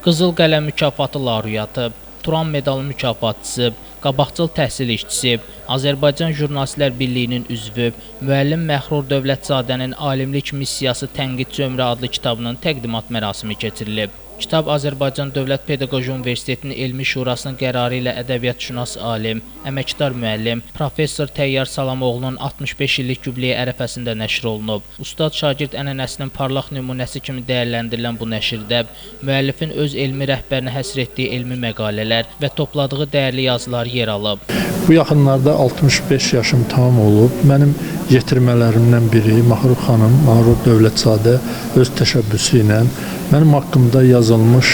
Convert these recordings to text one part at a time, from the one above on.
Qızıl Qələm mükafatı laureatı, Turan medalı mükafatçısı, qabaqcıl təhsil işçisi, Azərbaycan Jurnalistlər Birliyinin üzvü, müəllim Məhrur Dövlətzadənin Alimlik missiyası Tənqidçi ömrü adlı kitabının təqdimat mərasimi keçirilib. Kitab Azərbaycan Dövlət Pedaqoji Universitetinin Elmi Şurasının qərarı ilə ədəbiyyatşünas alim, əməkdar müəllim, professor Təyyar Salamoğlu'nun 65 illik yubileyi ərəfəsində nəşr olunub. Ustad-şagird ənənəsinin parlaq nümunəsi kimi dəyərləndirilən bu nəşrdə müəllifin öz elmi rəhbərinə həsr etdiyi elmi məqalələr və topladığı dəyərli yazılar yer alıb. Bu yaxınlarda 65 yaşım tamam olub. Mənim yetirmələrimdən biri Məhrur xanım, Məhrur Dövlətzadə öz təşəbbüsü ilə mənim haqqımda yazılmış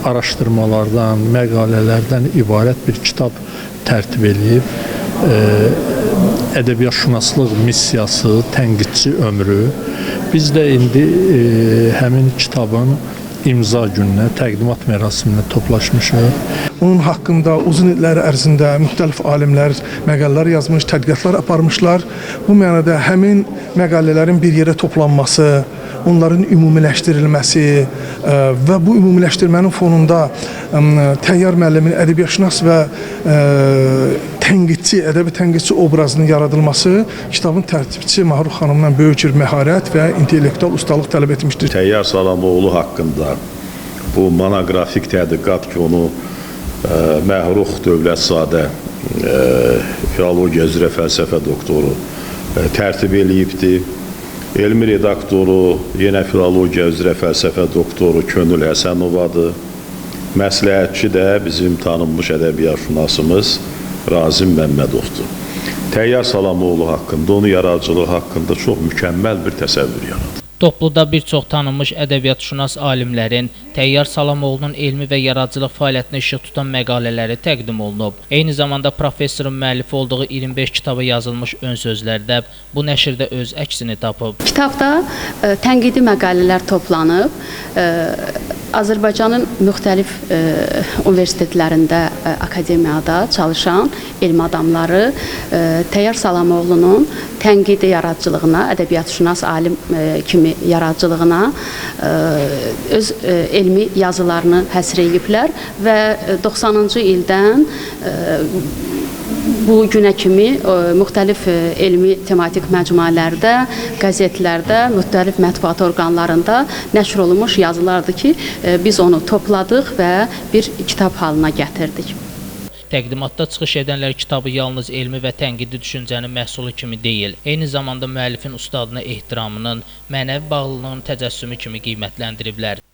araşdırmalardan, məqalələrdən ibarət bir kitab tərtib edib. Ədəbiyyatşünaslıq missiyası, tənqidçi ömrü. Biz də indi həmin kitabın imza gününə, təqdimat mərasiminə toplaşmışıq. Onun haqqında uzun illər ərzində müxtəlif alimlər məqalələr yazmış, tədqiqatlar aparmışlar. Bu mənada həmin məqalələrin bir yerə toplanması, onların ümumiləşdirilməsi və bu ümumiləşdirmənin fonunda Təyyar müəllimin ədəbiyyatşünas və ədəbi tənqidçi obrazının yaradılması kitabın tərtibçisi Məhrur xanımdan böyük bir məharət və intellektual ustalıq tələb etmişdir. Təyyar Salamoğlu haqqında bu monoqrafik tədqiqat ki, onu Məhrur Dövlətzadə filologiya üzrə fəlsəfə doktoru tərtib eləyibdir. Elmi redaktoru, yenə filologiya üzrə fəlsəfə doktoru Könül Həsənovadır. Məsləhətçi də bizim tanınmış ədəbiyyatşünasımız Razim Məmmədovdur. Təyyar Salamoğlu haqqında, onun yaradıcılığı haqqında çox mükəmməl bir təsəvvür yaradır. Topluda bir çox tanınmış ədəbiyyatşünas alimlərin Təyyar Salamoğlu'nun elmi və yaradıcılıq fəaliyyətinə işıq tutan məqalələri təqdim olunub. Eyni zamanda professorun müəllifi olduğu 25 kitaba yazılmış ön sözlərdə bu nəşrdə öz əksini tapıb. Kitabda tənqidi məqalələr toplanıb. Azərbaycanın müxtəlif universitetlərində, akademiyada çalışan elmi adamları Təyyar Salamoğlu'nun tənqidi yaradıcılığına, ədəbiyyatşünas alim kimi yaradıcılığına öz elmi yazılarını həsr ediblər və 90-cı ildən bu günə kimi müxtəlif elmi tematik məcmuələrdə, qəzetlərdə, müxtəlif mətbuat orqanlarında nəşr olunmuş yazılardır ki, biz onu topladıq və bir kitab halına gətirdik. Təqdimatda çıxış edənlər kitabı yalnız elmi və tənqidi düşüncənin məhsulu kimi deyil, eyni zamanda müəllifin ustadına ehtiramının, mənəvi bağlılığının təcəssümü kimi qiymətləndiriblər.